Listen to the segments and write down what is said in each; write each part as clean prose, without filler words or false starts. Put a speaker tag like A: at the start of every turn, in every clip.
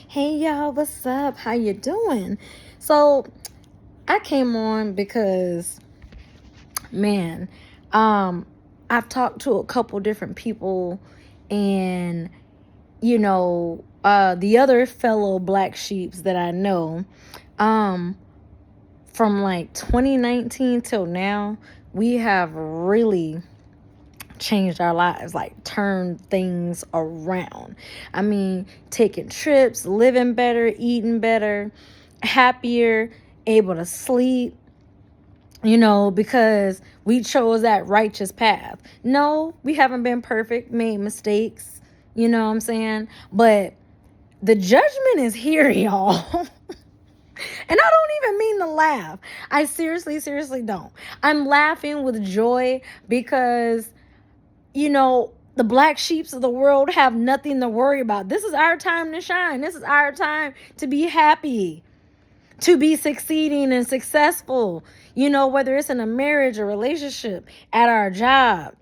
A: Hey y'all, what's up? How you doing? So I came on because, man, um, I've talked to a couple different people, and the other fellow black sheeps that I know, um, from like 2019 till now, we have really changed our lives, like turned things around. I mean, taking trips, living better, eating better, happier, able to sleep, because we chose that righteous path. No, we haven't been perfect, made mistakes, you know what I'm saying? But the judgment is here, y'all. And I don't even mean to laugh. I seriously don't. I'm laughing with joy because the black sheeps of the world have nothing to worry about. This is our time to shine. This is our time to be happy, to be succeeding and successful. Whether it's in a marriage, a relationship, at our job,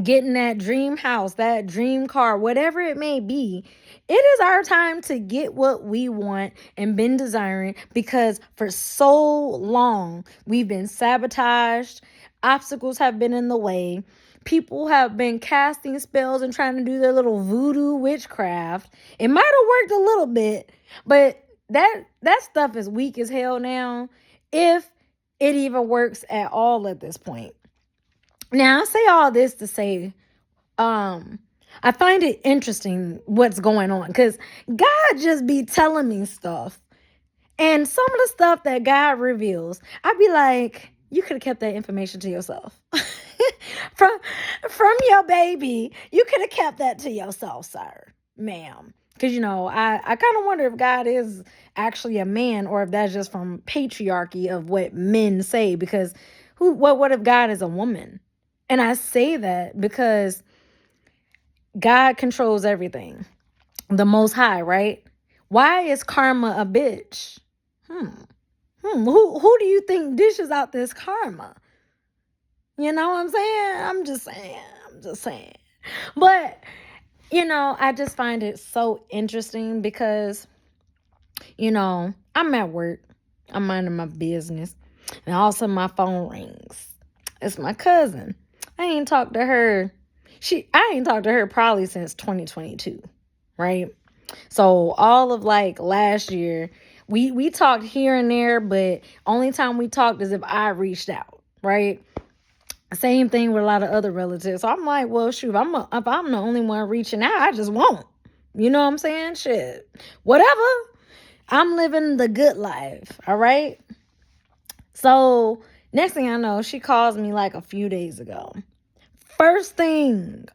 A: getting that dream house, that dream car, whatever it may be. It is our time to get what we want and been desiring, because for so long we've been sabotaged. Obstacles have been in the way. People have been casting spells and trying to do their little voodoo witchcraft. It might have worked a little bit, but that stuff is weak as hell now, if it even works at all at this point. Now, I say all this to say, I find it interesting what's going on, because God just be telling me stuff. And some of the stuff that God reveals, I'd be like, you could have kept that information to yourself. from your baby, you could have kept that to yourself, sir, ma'am. Because, I kind of wonder if God is actually a man, or if that's just from patriarchy of what men say. Because what if God is a woman? And I say that because God controls everything. The Most High, right? Why is karma a bitch? Who do you think dishes out this karma? You know what I'm saying? I'm just saying. But, I just find it so interesting because, I'm at work. I'm minding my business. And all of a sudden my phone rings. It's my cousin. I ain't talked to her probably since 2022, right? So all of like last year, we talked here and there, but only time we talked is if I reached out, right? Same thing with a lot of other relatives. So I'm like, well, shoot, if I'm the only one reaching out, I just won't. You know what I'm saying? Shit, whatever. I'm living the good life, all right? So next thing I know, she calls me like a few days ago. First thing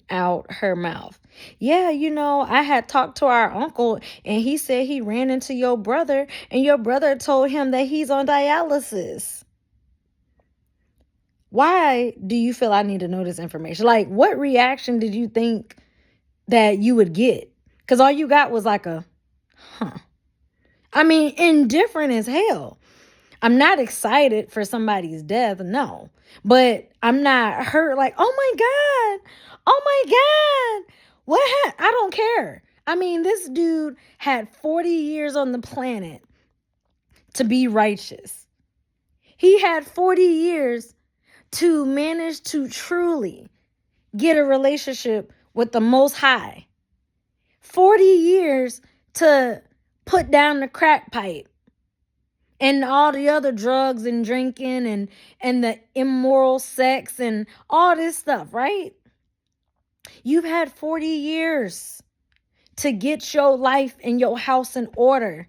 A: out her mouth. Yeah, I had talked to our uncle, and he said he ran into your brother, and your brother told him that he's on dialysis. Why do you feel I need to know this information? Like, what reaction did you think that you would get? Because all you got was like a, huh. I mean, indifferent as hell. I'm not excited for somebody's death, no. But I'm not hurt like, oh my God, what happened? I don't care. I mean, this dude had 40 years on the planet to be righteous. He had 40 years to manage to truly get a relationship with the Most High. 40 years to put down the crack pipe and all the other drugs and drinking and the immoral sex and all this stuff, right? You've had 40 years to get your life and your house in order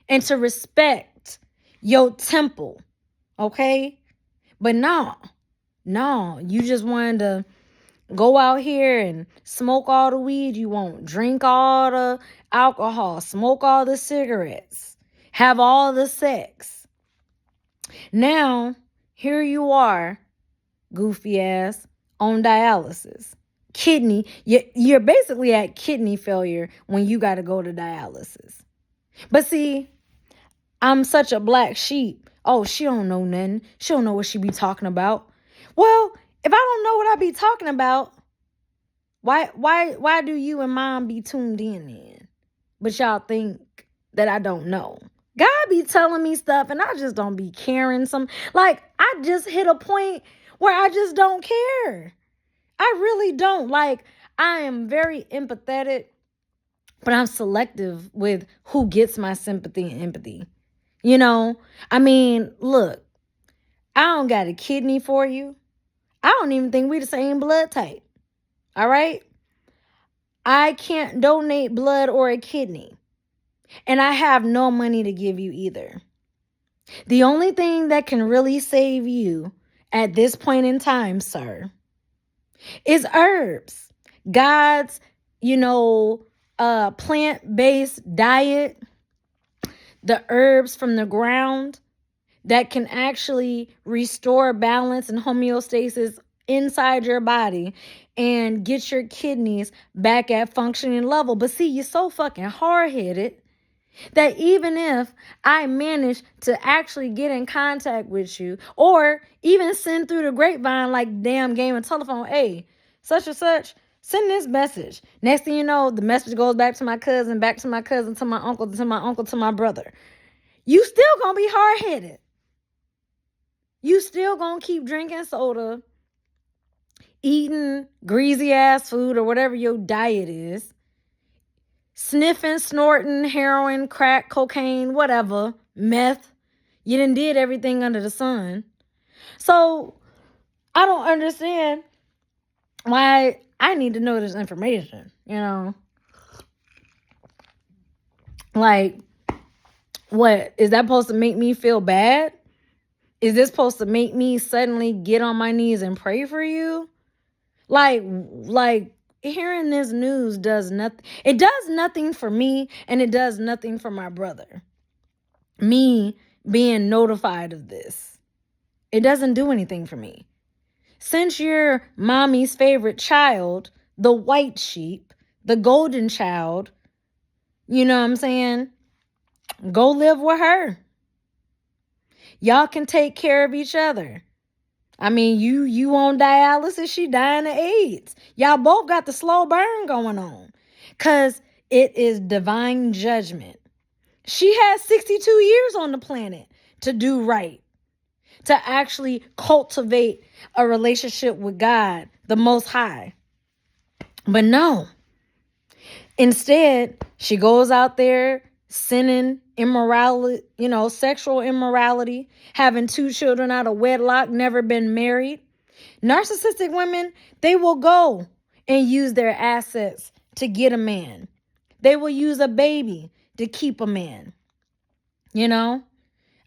A: and to respect your temple, okay? But no, you just wanted to go out here and smoke all the weed you want, drink all the alcohol, smoke all the cigarettes, have all the sex. Now, here you are, goofy ass, on dialysis. Kidney, you're basically at kidney failure when you got to go to dialysis. But see, I'm such a black sheep. Oh, she don't know nothing. She don't know what she be talking about. Well, if I don't know what I be talking about, Why do you and mom be tuned in? But y'all think that I don't know. God be telling me stuff and I just don't be caring. Like, I just hit a point where I just don't care. I really don't. Like, I am very empathetic, but I'm selective with who gets my sympathy and empathy. You know, I mean, look, I don't got a kidney for you. I don't even think we the same blood type. All right? I can't donate blood or a kidney. And I have no money to give you either. The only thing that can really save you at this point in time, sir, is herbs. God's, plant-based diet, the herbs from the ground that can actually restore balance and homeostasis inside your body and get your kidneys back at functioning level. But see, you're so fucking hard-headed that even if I manage to actually get in contact with you or even send through the grapevine like damn game of telephone, hey, such and such, send this message. Next thing you know, the message goes back to my cousin, to my uncle, to my brother. You still gonna be hard-headed. You still gonna keep drinking soda, eating greasy ass food or whatever your diet is, sniffing, snorting, heroin, crack, cocaine, whatever, meth. You done did everything under the sun. So I don't understand why I need to know this information, Like, what? Is that supposed to make me feel bad? Is this supposed to make me suddenly get on my knees and pray for you? Like hearing this news does nothing. It does nothing for me and it does nothing for my brother. Me being notified of this. It doesn't do anything for me. Since you're mommy's favorite child, the white sheep, the golden child, you know what I'm saying? Go live with her. Y'all can take care of each other. I mean, you on dialysis, she dying of AIDS. Y'all both got the slow burn going on. Because it is divine judgment. She has 62 years on the planet to do right. To actually cultivate a relationship with God, the Most High. But no. Instead, she goes out there sinning, immorality, sexual immorality, having 2 children out of wedlock, never been married. Narcissistic women, they will go and use their assets to get a man. They will use a baby to keep a man.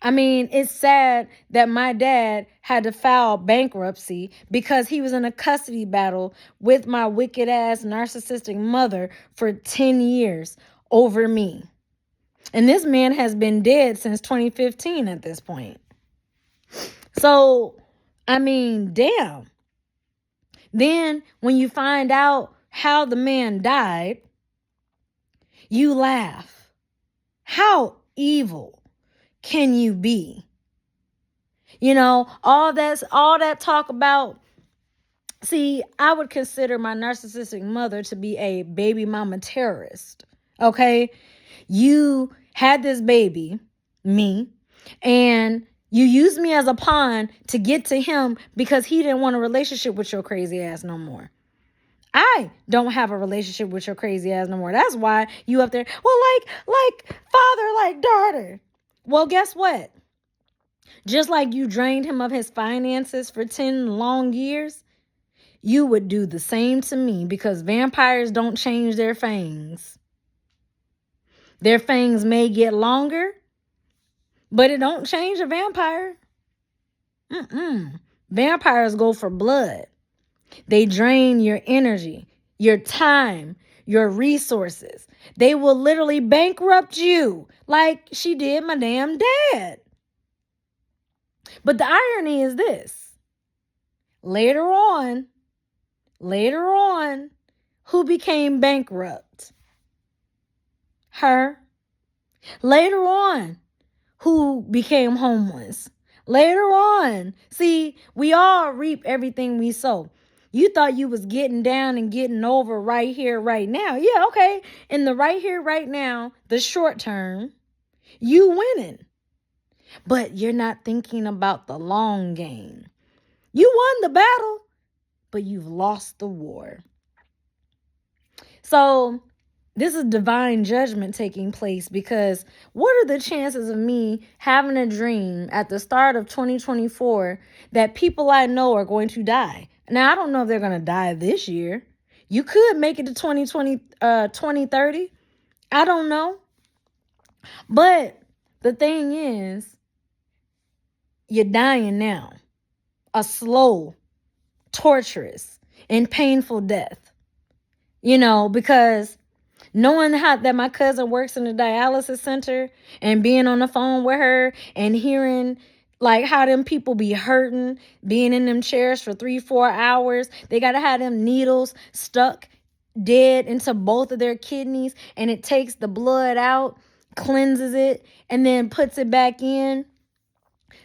A: I mean, it's sad that my dad had to file bankruptcy because he was in a custody battle with my wicked ass narcissistic mother for 10 years over me. And this man has been dead since 2015 at this point. So, I mean, damn. Then when you find out how the man died, you laugh. How evil can you be? All that talk about, see, I would consider my narcissistic mother to be a baby mama terrorist. Okay? You had this baby, me, and you used me as a pawn to get to him because he didn't want a relationship with your crazy ass no more. I don't have a relationship with your crazy ass no more. That's why you up there, well, like father, like daughter. Well, guess what? Just like you drained him of his finances for 10 long years, you would do the same to me because vampires don't change their fangs. Their fangs may get longer, but it don't change a vampire. Vampires go for blood. They drain your energy, your time, your resources. They will literally bankrupt you like she did my damn dad. But the irony is this. Later on, who became bankrupt? Her. Later on, who became homeless? Later on. See, we all reap everything we sow. You thought you was getting down and getting over right here, right now. Yeah, okay. In the right here, right now, the short term, you winning. But you're not thinking about the long game. You won the battle, but you've lost the war. So this is divine judgment taking place, because what are the chances of me having a dream at the start of 2024 that people I know are going to die? Now, I don't know if they're going to die this year. You could make it to 2030. I don't know. But the thing is, you're dying now. A slow, torturous, and painful death. Because knowing that my cousin works in the dialysis center and being on the phone with her and hearing like how them people be hurting, being in them chairs for 3-4 hours. They got to have them needles stuck dead into both of their kidneys, and it takes the blood out, cleanses it, and then puts it back in.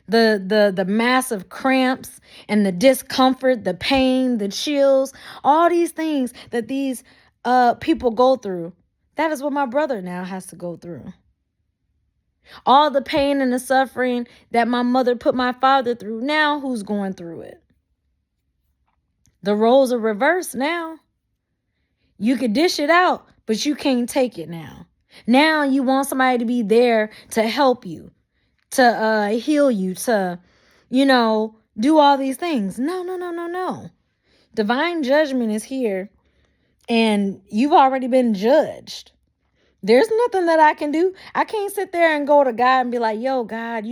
A: The massive cramps and the discomfort, the pain, the chills, all these things that these people go through. That is what my brother now has to go through. All the pain and the suffering that my mother put my father through, now who's going through it? The roles are reversed now. You could dish it out, but you can't take it now. Now you want somebody to be there to help you, to heal you, to, do all these things. No. Divine judgment is here, and you've already been judged. There's nothing that I can do. I can't sit there and go to God and be like, yo, God,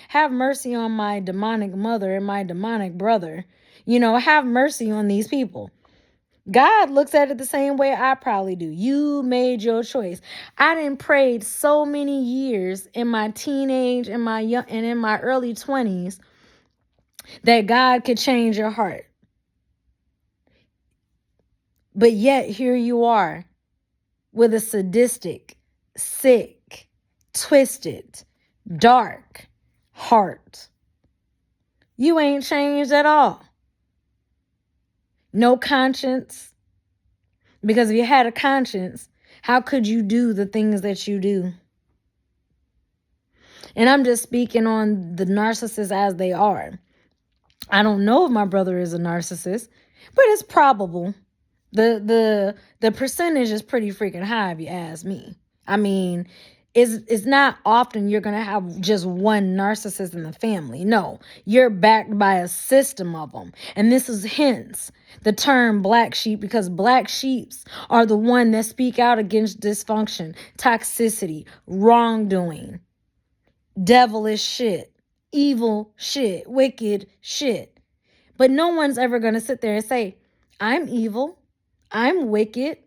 A: have mercy on my demonic mother and my demonic brother. Have mercy on these people. God looks at it the same way I probably do. You made your choice. I done prayed so many years in my teenage and in my early 20s that God could change your heart. But yet here you are with a sadistic, sick, twisted, dark heart. You ain't changed at all. No conscience. Because if you had a conscience, how could you do the things that you do? And I'm just speaking on the narcissists as they are. I don't know if my brother is a narcissist, but it's probable. The percentage is pretty freaking high if you ask me. I mean, it's not often you're going to have just one narcissist in the family. No, you're backed by a system of them. And this is hence the term black sheep, because black sheeps are the one that speak out against dysfunction, toxicity, wrongdoing, devilish shit, evil shit, wicked shit. But no one's ever going to sit there and say, I'm evil, I'm wicked,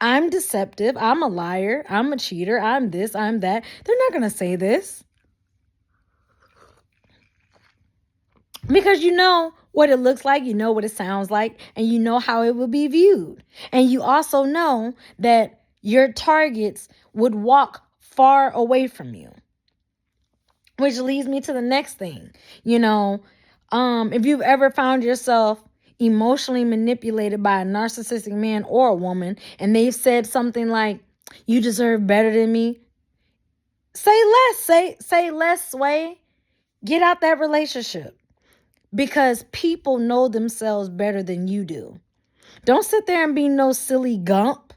A: I'm deceptive, I'm a liar, I'm a cheater, I'm this, I'm that. They're not going to say this. Because you know what it looks like, you know what it sounds like, and you know how it will be viewed. And you also know that your targets would walk far away from you. Which leads me to the next thing. If you've ever found yourself emotionally manipulated by a narcissistic man or a woman, and they've said something like, you deserve better than me, say less, say less, Sway. Get out that relationship, because people know themselves better than you do. Don't sit there and be no silly gump,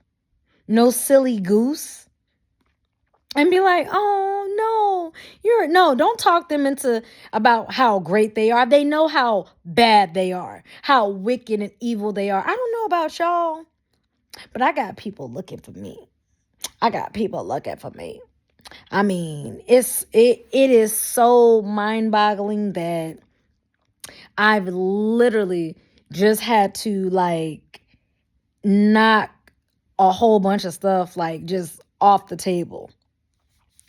A: no silly goose, and be like, oh, no, don't talk them into about how great they are. They know how bad they are, how wicked and evil they are. I don't know about y'all, but I got people looking for me. I mean, it is so mind-boggling that I've literally just had to knock a whole bunch of stuff just off the table.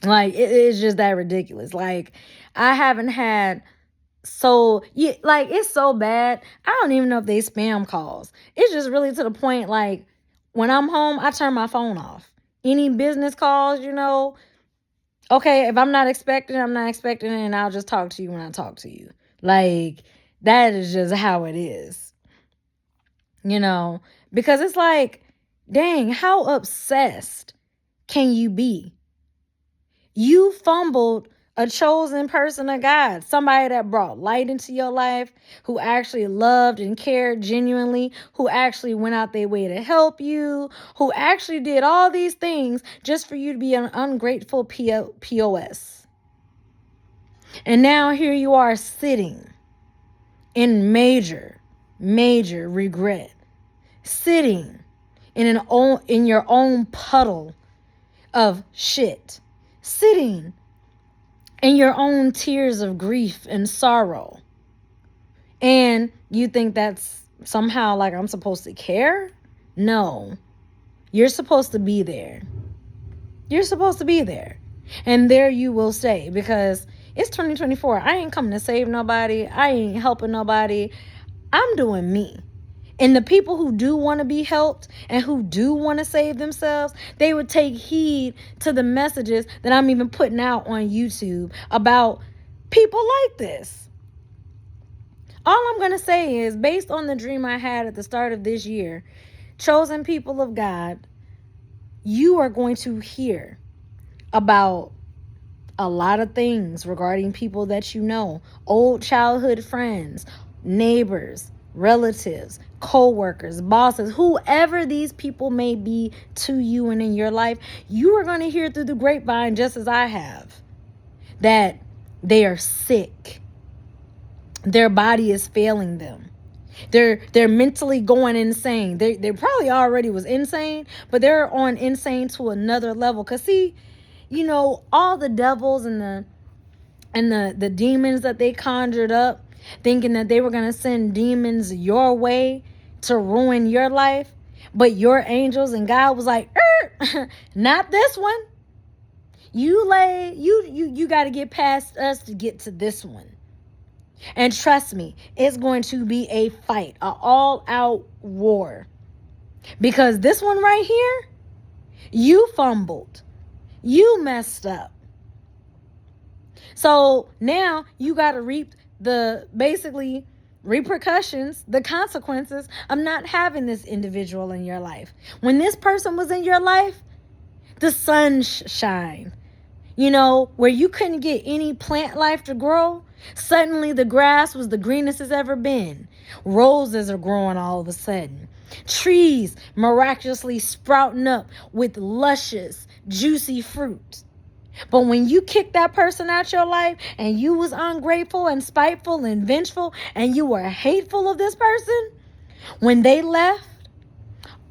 A: It's just that ridiculous. I haven't had it's so bad. I don't even know if they spam calls. It's just really to the point, when I'm home, I turn my phone off. Any business calls, okay, if I'm not expecting it, and I'll just talk to you when I talk to you. That is just how it is. you know, because it's like, dang, how obsessed can you be? You fumbled a chosen person of God, somebody that brought light into your life, who actually loved and cared genuinely, who actually went out their way to help you, who actually did all these things just for you to be an ungrateful POS. And now here you are sitting in major regret, sitting in your own puddle of shit, sitting in your own tears of grief and sorrow. And you think that's somehow like I'm supposed to care? No. You're supposed to be there. You're supposed to be there. And there you will stay, because it's 2024. I ain't coming to save nobody. I ain't helping nobody. I'm doing me. And the people who do want to be helped and who do want to save themselves, they would take heed to the messages that I'm even putting out on YouTube about people like this. All I'm going to say is, based on the dream I had at the start of this year, chosen people of God, you are going to hear about a lot of things regarding people that you know, old childhood friends, neighbors, relatives, co-workers, bosses, whoever these people may be to you and in your life. You are going to hear through the grapevine, just as I have, that they are sick. Their body is failing them. They're mentally going insane. They probably already was insane, but they're on insane to another level. Cause see, you know, all the devils and the demons that they conjured up, thinking that they were going to send demons your way to ruin your life, but your angels and God was like, not this one. You got to get past us to get to this one. And trust me, it's going to be a fight, an all-out war. Because this one right here, you fumbled. You messed up. So now you got to reap the basically repercussions, the consequences of not having this individual in your life. When this person was in your life, the sun shined. You know, where you couldn't get any plant life to grow, suddenly the grass was the greenest it's ever been. Roses are growing all of a sudden. Trees miraculously sprouting up with luscious, juicy fruit. But when you kicked that person out your life and you was ungrateful and spiteful and vengeful and you were hateful of this person, when they left,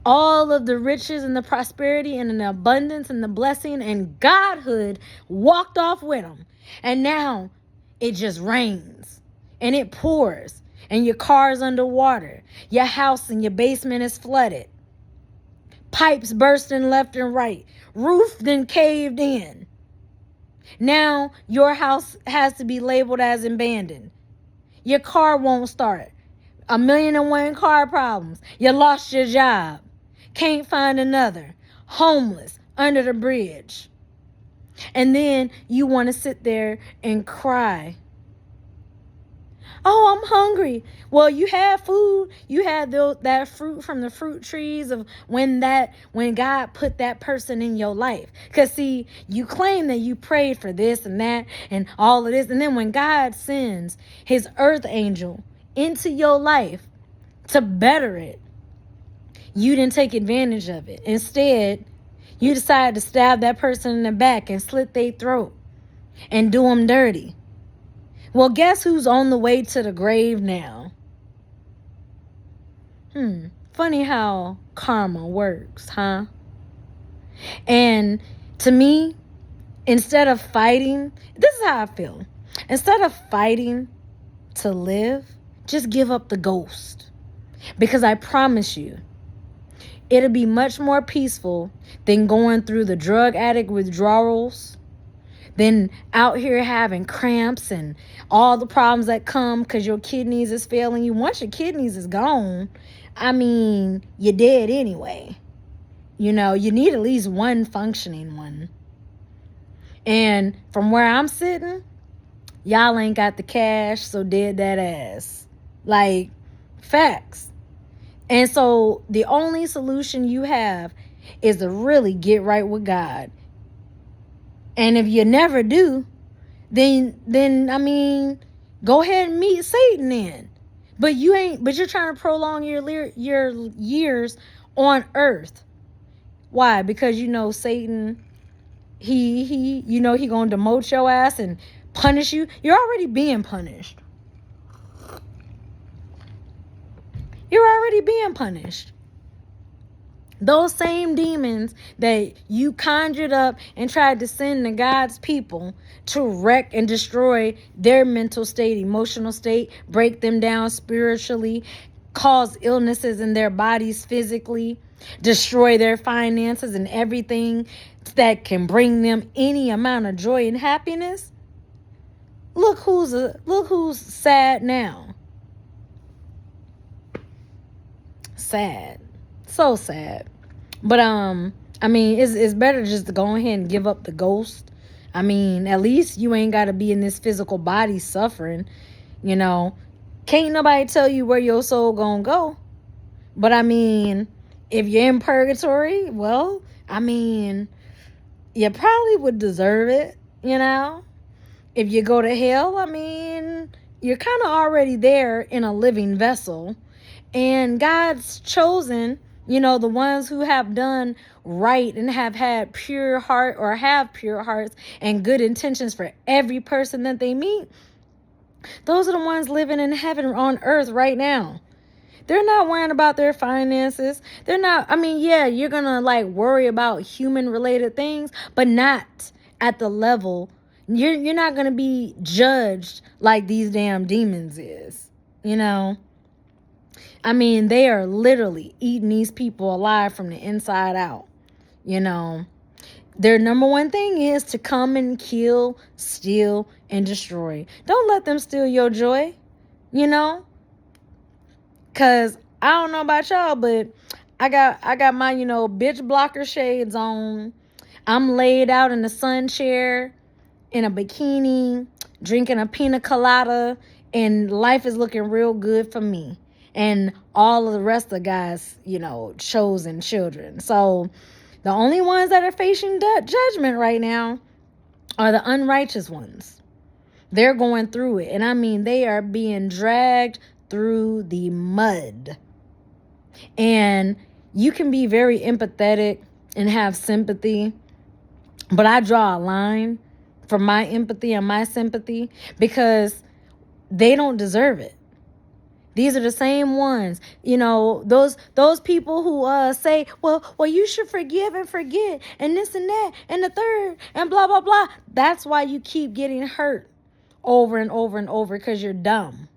A: all of the riches and the prosperity and the abundance and the blessing and godhood walked off with them. And now it just rains and it pours and your car's underwater. Your house and your basement is flooded. Pipes bursting left and right. Roof then caved in. Now your house has to be labeled as abandoned. Your car won't start. 1,000,001 car problems. You lost your job. Can't find another. Homeless under the bridge. And then you want to sit there and cry. Oh, I'm hungry. Well, you had food. You had that fruit from the fruit trees of when God put that person in your life. Because see, you claim that you prayed for this and that and all of this. And then when God sends his earth angel into your life to better it, you didn't take advantage of it. Instead, you decided to stab that person in the back and slit their throat and do them dirty. Well, guess who's on the way to the grave now? Funny how karma works, huh? And to me, instead of fighting, this is how I feel. Instead of fighting to live, just give up the ghost. Because I promise you, it'll be much more peaceful than going through the drug addict withdrawals, than out here having cramps and all the problems that come because your kidneys is failing you. Once your kidneys is gone, I mean, you're dead anyway. You know, you need at least one functioning one. And from where I'm sitting, y'all ain't got the cash, so dead that ass. Like, facts. And so the only solution you have is to really get right with God. And if you never do, then I mean, go ahead and meet Satan then. But you're trying to prolong your years on earth. Why? Because Satan, he he going to demote your ass and punish you. You're already being punished. You're already being punished. Those same demons that you conjured up and tried to send to God's people to wreck and destroy their mental state, emotional state, break them down spiritually, cause illnesses in their bodies physically, destroy their finances and everything that can bring them any amount of joy and happiness. Look who's sad now. Sad. So sad. But I mean, it's better just to go ahead and give up the ghost. I mean, at least you ain't got to be in this physical body suffering. Can't nobody tell you where your soul gonna go. But I mean, if you're in purgatory, well, I mean, you probably would deserve it. If you go to hell, I mean, you're kind of already there in a living vessel. And God's chosen, the ones who have done right and have had pure heart or have pure hearts and good intentions for every person that they meet. Those are the ones living in heaven on earth right now. They're not worrying about their finances. They're not, I mean, yeah, you're going to worry about human related things, but not at the level. You're not going to be judged like these damn demons is, I mean, they are literally eating these people alive from the inside out. Their number one thing is to come and kill, steal, and destroy. Don't let them steal your joy, because I don't know about y'all, but I got my, bitch blocker shades on. I'm laid out in the sun chair in a bikini, drinking a pina colada, and life is looking real good for me. And all of the rest of the guys, chosen children. So the only ones that are facing judgment right now are the unrighteous ones. They're going through it. And I mean, they are being dragged through the mud. And you can be very empathetic and have sympathy, but I draw a line for my empathy and my sympathy because they don't deserve it. These are the same ones, those people who say, well, you should forgive and forget and this and that and the third and blah, blah, blah. That's why you keep getting hurt over and over and over, because you're dumb.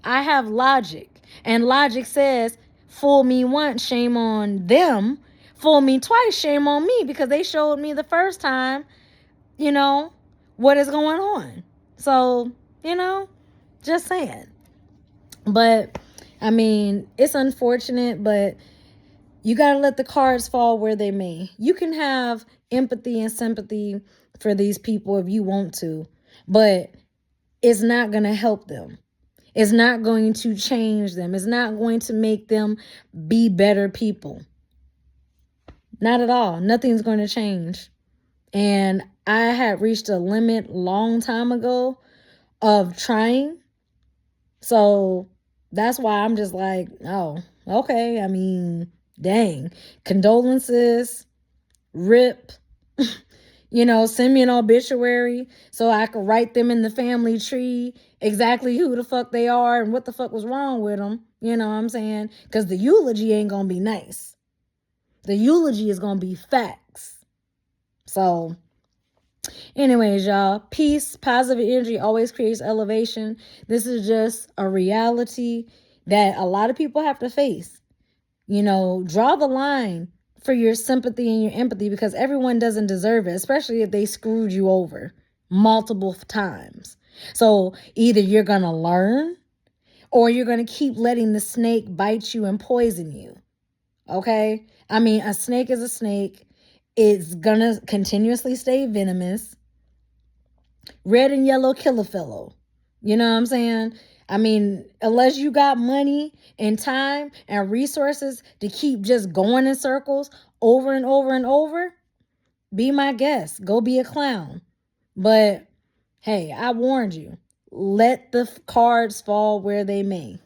A: I have logic, and logic says, fool me once, shame on them. Fool me twice, shame on me, because they showed me the first time, what is going on. So, just saying. But I mean, it's unfortunate, but you got to let the cards fall where they may. You can have empathy and sympathy for these people if you want to, but it's not going to help them. It's not going to change them. It's not going to make them be better people. Not at all. Nothing's going to change. And I had reached a limit long time ago of trying. So that's why I'm just like, oh, okay. I mean, dang. Condolences, rip, send me an obituary so I could write them in the family tree exactly who the fuck they are and what the fuck was wrong with them. You know what I'm saying? Because the eulogy ain't going to be nice. The eulogy is going to be facts. So anyways, y'all, peace, positive energy always creates elevation. This is just a reality that a lot of people have to face. Draw the line for your sympathy and your empathy, because everyone doesn't deserve it, especially if they screwed you over multiple times. So either you're going to learn or you're going to keep letting the snake bite you and poison you. Okay? I mean, a snake is a snake. It's going to continuously stay venomous. Red and yellow kill a fellow. You know what I'm saying? I mean, unless you got money and time and resources to keep just going in circles over and over and over, be my guest. Go be a clown. But hey, I warned you. Let the cards fall where they may.